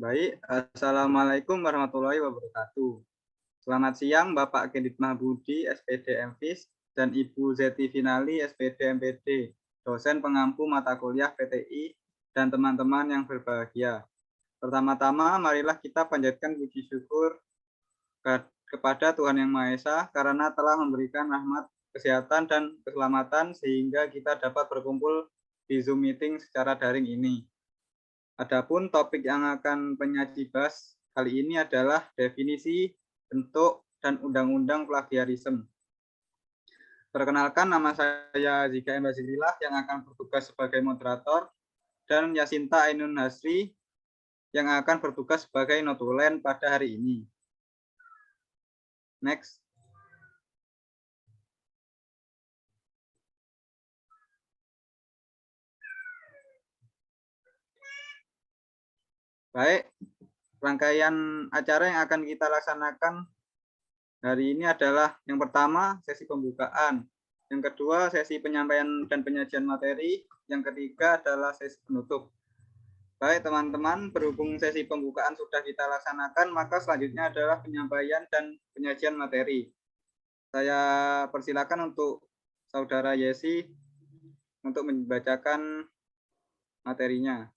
Baik, Assalamualaikum warahmatullahi wabarakatuh. Selamat siang Bapak Kendit Mahbudi, SPD MFIS, dan Ibu Zeti Finali, SPD MPD, dosen pengampu mata kuliah PTI, dan teman-teman yang berbahagia. Pertama-tama, marilah kita panjatkan puji syukur kepada Tuhan Yang Maha Esa karena telah memberikan rahmat, kesehatan, dan keselamatan sehingga kita dapat berkumpul di Zoom meeting secara daring ini. Adapun topik yang akan penyaji bahas kali ini adalah definisi, bentuk, dan undang-undang plagiarisme. Perkenalkan, nama saya Zika M. Bazirillah yang akan bertugas sebagai moderator, dan Yasinta Ainun Hasri yang akan bertugas sebagai notulen pada hari ini. Next. Baik, rangkaian acara yang akan kita laksanakan hari ini adalah yang pertama sesi pembukaan, yang kedua sesi penyampaian dan penyajian materi, yang ketiga adalah sesi penutup. Baik teman-teman, berhubung sesi pembukaan sudah kita laksanakan, maka selanjutnya adalah penyampaian dan penyajian materi. Saya persilakan untuk Saudara Yesi untuk membacakan materinya.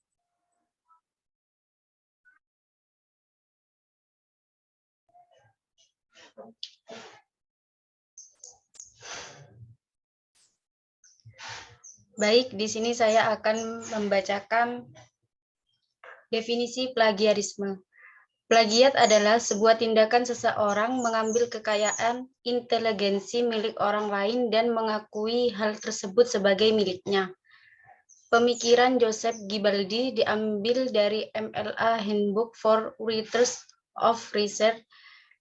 Baik, di sini saya akan membacakan definisi plagiarisme. Plagiat adalah sebuah tindakan seseorang mengambil kekayaan inteligensi milik orang lain dan mengakui hal tersebut sebagai miliknya. Pemikiran Joseph Gibaldi diambil dari MLA Handbook for Writers of Research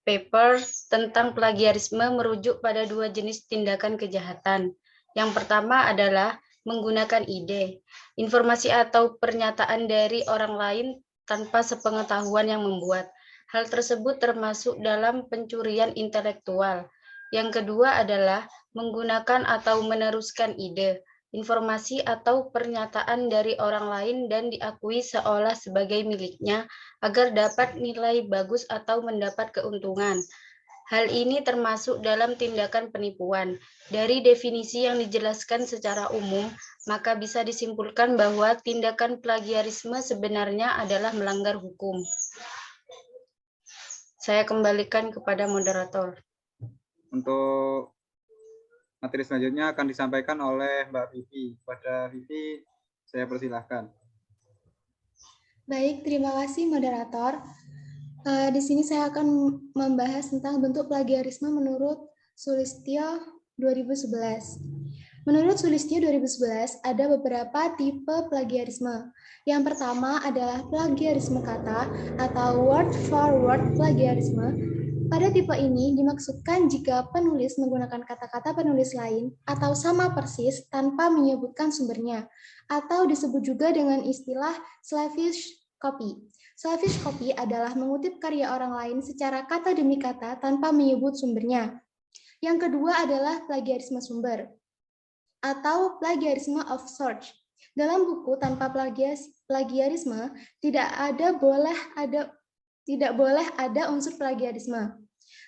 paper tentang plagiarisme merujuk pada dua jenis tindakan kejahatan. Yang pertama adalah menggunakan ide, informasi atau pernyataan dari orang lain tanpa sepengetahuan yang membuat. Hal tersebut termasuk dalam pencurian intelektual. Yang kedua adalah menggunakan atau meneruskan ide, informasi atau pernyataan dari orang lain dan diakui seolah sebagai miliknya agar dapat nilai bagus atau mendapat keuntungan. Hal ini termasuk dalam tindakan penipuan. Dari definisi yang dijelaskan secara umum, maka bisa disimpulkan bahwa tindakan plagiarisme sebenarnya adalah melanggar hukum. Saya kembalikan kepada moderator. Untuk materi selanjutnya akan disampaikan oleh Mbak Vivi. Pada Vivi, saya persilahkan. Baik, terima kasih moderator. Di sini saya akan membahas tentang bentuk plagiarisme menurut Sulistyo 2011. Menurut Sulistyo 2011, ada beberapa tipe plagiarisme. Yang pertama adalah plagiarisme kata atau word for word plagiarisme. Pada tipe ini dimaksudkan jika penulis menggunakan kata-kata penulis lain atau sama persis tanpa menyebutkan sumbernya, atau disebut juga dengan istilah slavish copy. Slavish copy adalah mengutip karya orang lain secara kata demi kata tanpa menyebut sumbernya. Yang kedua adalah plagiarisme sumber atau plagiarisme of source. Dalam buku tanpa plagiarisme tidak boleh ada unsur plagiarisme.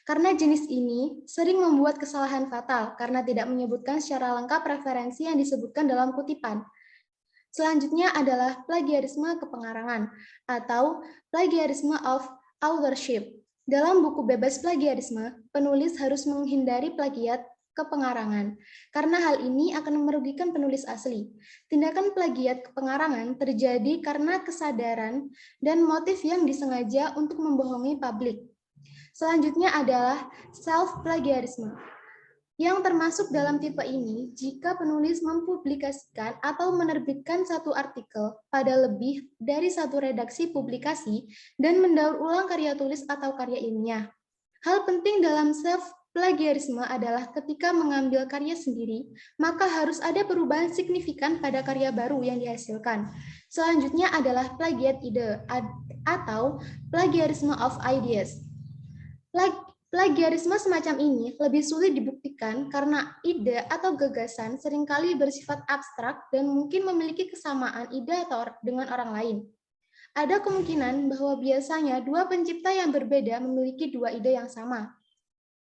Karena jenis ini sering membuat kesalahan fatal karena tidak menyebutkan secara lengkap referensi yang disebutkan dalam kutipan. Selanjutnya adalah plagiarisme kepengarangan atau plagiarisme of authorship. Dalam buku bebas plagiarisme, penulis harus menghindari plagiat kepengarangan, karena hal ini akan merugikan penulis asli. Tindakan plagiat kepengarangan terjadi karena kesadaran dan motif yang disengaja untuk membohongi publik. Selanjutnya adalah self-plagiarisme, yang termasuk dalam tipe ini jika penulis mempublikasikan atau menerbitkan satu artikel pada lebih dari satu redaksi publikasi dan mendaur ulang karya tulis atau karya ilmiah. Hal penting dalam self-plagiarisme adalah ketika mengambil karya sendiri, maka harus ada perubahan signifikan pada karya baru yang dihasilkan. Selanjutnya adalah plagiat ide atau plagiarisme of ideas. Plagiarisme semacam ini lebih sulit dibuktikan karena ide atau gagasan seringkali bersifat abstrak dan mungkin memiliki kesamaan ide atau dengan orang lain. Ada kemungkinan bahwa biasanya dua pencipta yang berbeda memiliki dua ide yang sama.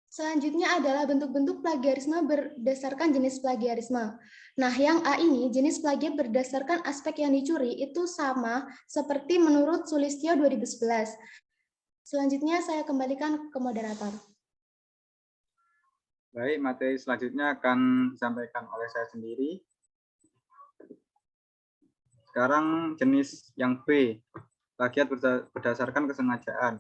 Selanjutnya adalah bentuk-bentuk plagiarisme berdasarkan jenis plagiarisme. Nah, yang A ini, jenis plagiat berdasarkan aspek yang dicuri, itu sama seperti menurut Sulistyo 2011. Selanjutnya saya kembalikan ke moderator. Baik, materi selanjutnya akan disampaikan oleh saya sendiri. Sekarang jenis yang B, plagiat berdasarkan kesengajaan.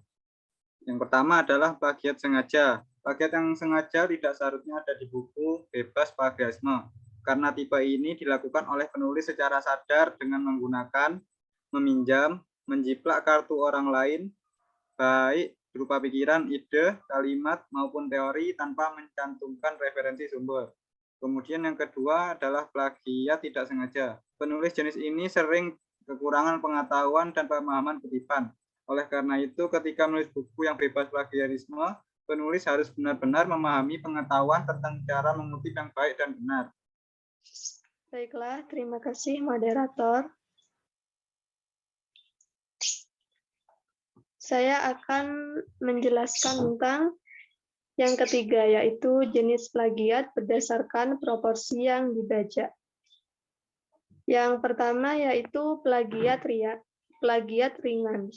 Yang pertama adalah plagiat sengaja. Plagiat yang sengaja tidak seharusnya ada di buku bebas plagiarisme, karena tipe ini dilakukan oleh penulis secara sadar dengan menggunakan, meminjam, menjiplak kartu orang lain, baik berupa pikiran, ide, kalimat, maupun teori tanpa mencantumkan referensi sumber. Kemudian yang kedua adalah plagiat tidak sengaja. Penulis jenis ini sering kekurangan pengetahuan dan pemahaman kutipan. Oleh karena itu, ketika menulis buku yang bebas plagiarisme, penulis harus benar-benar memahami pengetahuan tentang cara mengutip yang baik dan benar. Baiklah, terima kasih moderator. Saya akan menjelaskan tentang yang ketiga, yaitu jenis plagiat berdasarkan proporsi yang dibaca. Yang pertama yaitu plagiat ringan.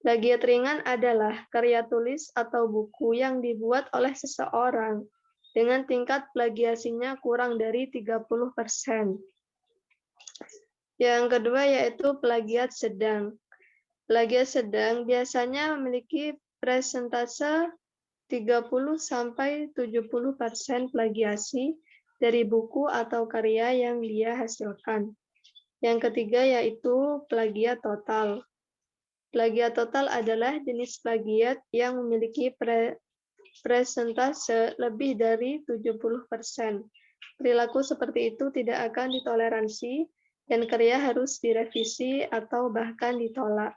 Plagiat ringan adalah karya tulis atau buku yang dibuat oleh seseorang dengan tingkat plagiasinya kurang dari 30%. Yang kedua yaitu plagiat sedang. Plagiat sedang biasanya memiliki persentase 30-70% plagiasi dari buku atau karya yang dia hasilkan. Yang ketiga yaitu plagiat total. Plagiat total adalah jenis plagiat yang memiliki persentase lebih dari 70%. Perilaku seperti itu tidak akan ditoleransi dan karya harus direvisi atau bahkan ditolak.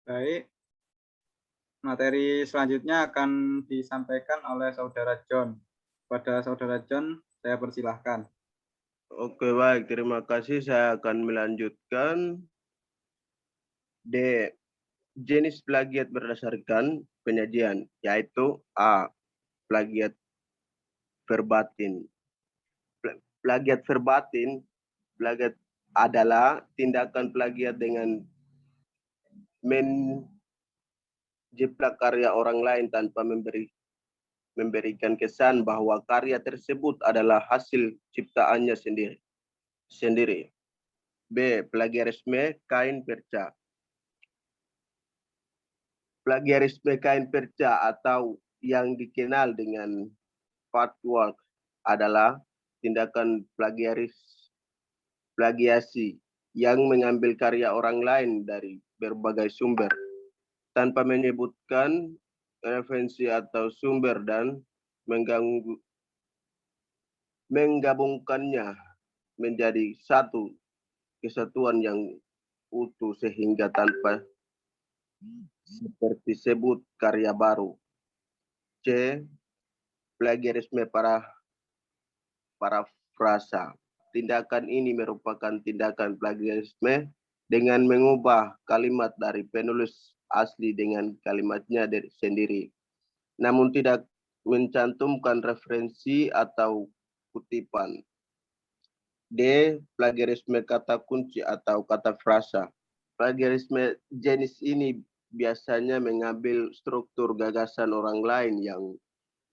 Baik, materi selanjutnya akan disampaikan oleh Saudara John. Pada Saudara John, saya persilahkan. Oke, baik. Terima kasih. Saya akan melanjutkan. D. Jenis plagiat berdasarkan penyajian, yaitu A. Plagiat verbatim. Plagiat verbatim adalah tindakan plagiat dengan menjiplak karya orang lain tanpa memberikan kesan bahwa karya tersebut adalah hasil ciptaannya sendiri. B. Plagiarisme kain perca. Plagiarisme kain perca atau yang dikenal dengan patchwork adalah tindakan plagiasi yang mengambil karya orang lain dari berbagai sumber tanpa menyebutkan referensi atau sumber dan menggabungkannya menjadi satu kesatuan yang utuh sehingga tanpa seperti sebut karya baru. C. Plagiarisme parafrasa. Tindakan ini merupakan tindakan plagiarisme dengan mengubah kalimat dari penulis asli dengan kalimatnya sendiri, namun tidak mencantumkan referensi atau kutipan. D. Plagiarisme kata kunci atau kata frasa. Plagiarisme jenis ini biasanya mengambil struktur gagasan orang lain yang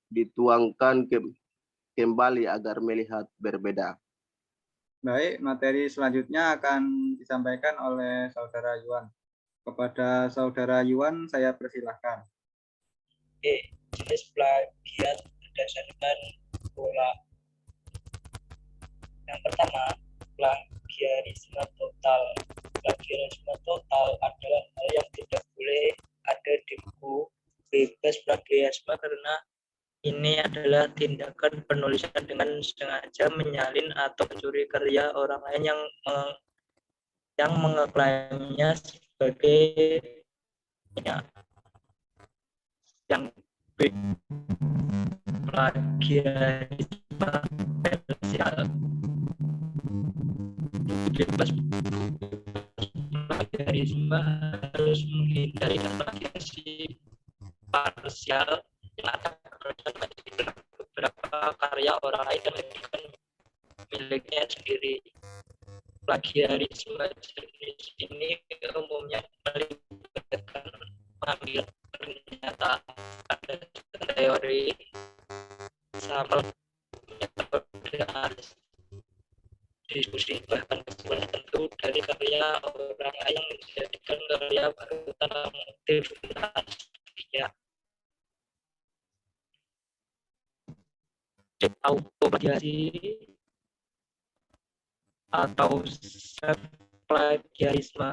dituangkan kembali agar melihat berbeda. Baik, materi selanjutnya akan disampaikan oleh Saudara Yuan. Kepada Saudara Yuan, saya persilahkan. Jenis plagiat berdasarkan pola. Yang pertama, plagiarisme total. Plagiarisme total adalah hal yang tidak boleh ada di buku bebas plagiarisme karena ini adalah tindakan penulisan dengan sengaja menyalin atau mencuri karya orang lain yang mengeklaimnya sebagai yang B. Plagiarisme komersial. Bebas plagiarisme harus menghindari plagiasi parsial yang akan beberapa karya orang lain dan menjadikan miliknya sendiri. Plagiarisme jenis ini umumnya melibatkan mengambil pernyataan pada teori sampel diskusi bahkan kesimpulan tertentu dari karya orang yang menjadikan karya baru tanpa motivasinya. Autoplagiasi atau self-plagiarisme.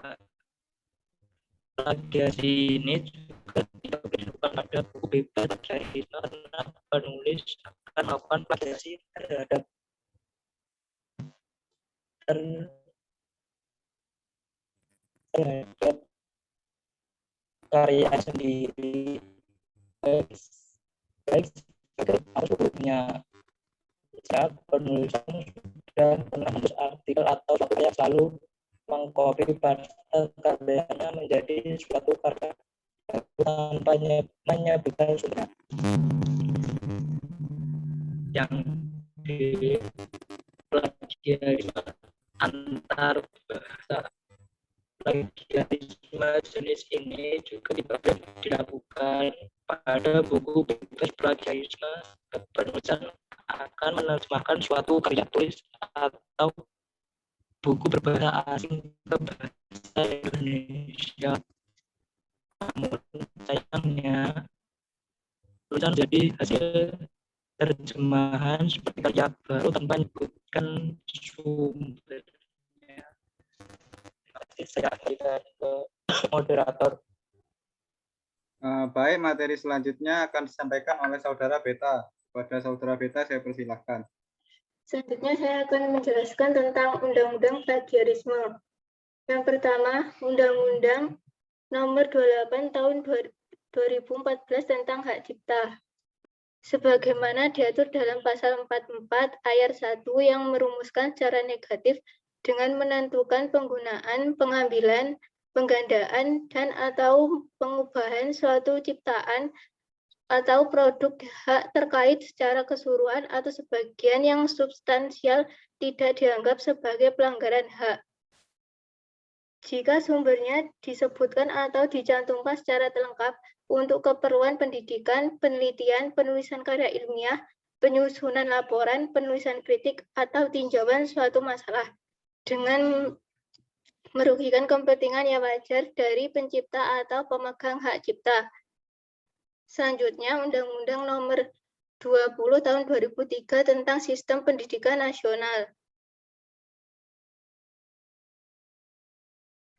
Plagiasi ini juga tidak berdasarkan pada buku bebas plagiarisme karena penulis akan melakukan plagiasi terhadap karya sendiri, baik sebagai maksudnya saat penulisan sudah pernah menulis artikel atau suatu karya selalu mengcopy paste karyanya menjadi suatu karya tanpa menyebutkan sumbernya. Yang di plagiarisme antar bahasa. Plagiarisme jenis ini juga dilakukan pada buku bebas plagiarisme. Penulisan akan menerjemahkan suatu karya tulis atau buku berbahasa asing ke bahasa Indonesia. Namun sayangnya tulisan jadi hasil terjemahan seperti karya baru tanpa menyebutkan sumbernya. Saya berikan ke moderator. Baik, materi selanjutnya akan disampaikan oleh Saudara Beta. Kepada Saudara Beta, saya persilahkan. Selanjutnya saya akan menjelaskan tentang Undang-Undang Plagiarisme. Yang pertama, Undang-Undang Nomor 28 Tahun 2014 tentang Hak Cipta. Sebagaimana diatur dalam Pasal 44 Ayat 1 yang merumuskan secara negatif dengan menentukan penggunaan, pengambilan, penggandaan, dan atau pengubahan suatu ciptaan atau produk hak terkait secara keseluruhan atau sebagian yang substansial tidak dianggap sebagai pelanggaran hak. Jika sumbernya disebutkan atau dicantumkan secara lengkap untuk keperluan pendidikan, penelitian, penulisan karya ilmiah, penyusunan laporan, penulisan kritik, atau tinjauan suatu masalah, dengan merugikan kepentingan yang wajar dari pencipta atau pemegang hak cipta. Selanjutnya, Undang-Undang Nomor 20 Tahun 2003 tentang Sistem Pendidikan Nasional.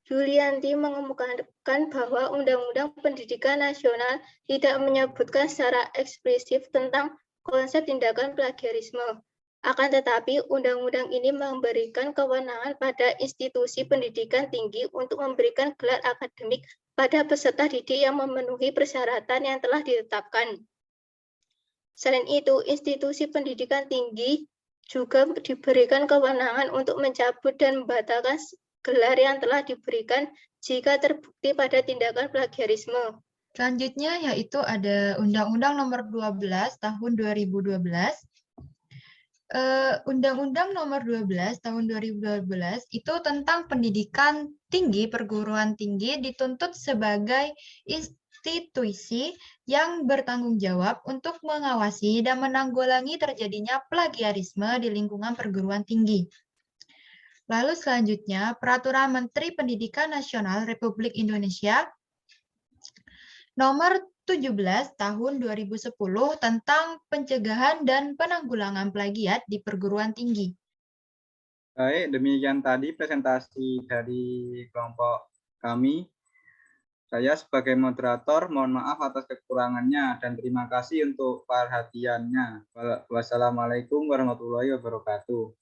Yulianti mengemukakan bahwa Undang-Undang Pendidikan Nasional tidak menyebutkan secara eksplisit tentang konsep tindakan plagiarisme. Akan tetapi, undang-undang ini memberikan kewenangan pada institusi pendidikan tinggi untuk memberikan gelar akademik pada peserta didik yang memenuhi persyaratan yang telah ditetapkan. Selain itu, institusi pendidikan tinggi juga diberikan kewenangan untuk mencabut dan membatalkan gelar yang telah diberikan jika terbukti pada tindakan plagiarisme. Selanjutnya yaitu ada Undang-Undang Nomor 12 Tahun 2012. Undang-Undang Nomor 12 Tahun 2012 itu tentang pendidikan tinggi, perguruan tinggi dituntut sebagai institusi yang bertanggung jawab untuk mengawasi dan menanggulangi terjadinya plagiarisme di lingkungan perguruan tinggi. Lalu selanjutnya, Peraturan Menteri Pendidikan Nasional Republik Indonesia Nomor 17 Tahun 2010 tentang pencegahan dan penanggulangan plagiat di perguruan tinggi. Baik, demikian tadi presentasi dari kelompok kami. Saya sebagai moderator mohon maaf atas kekurangannya dan terima kasih untuk perhatiannya. Wassalamualaikum warahmatullahi wabarakatuh.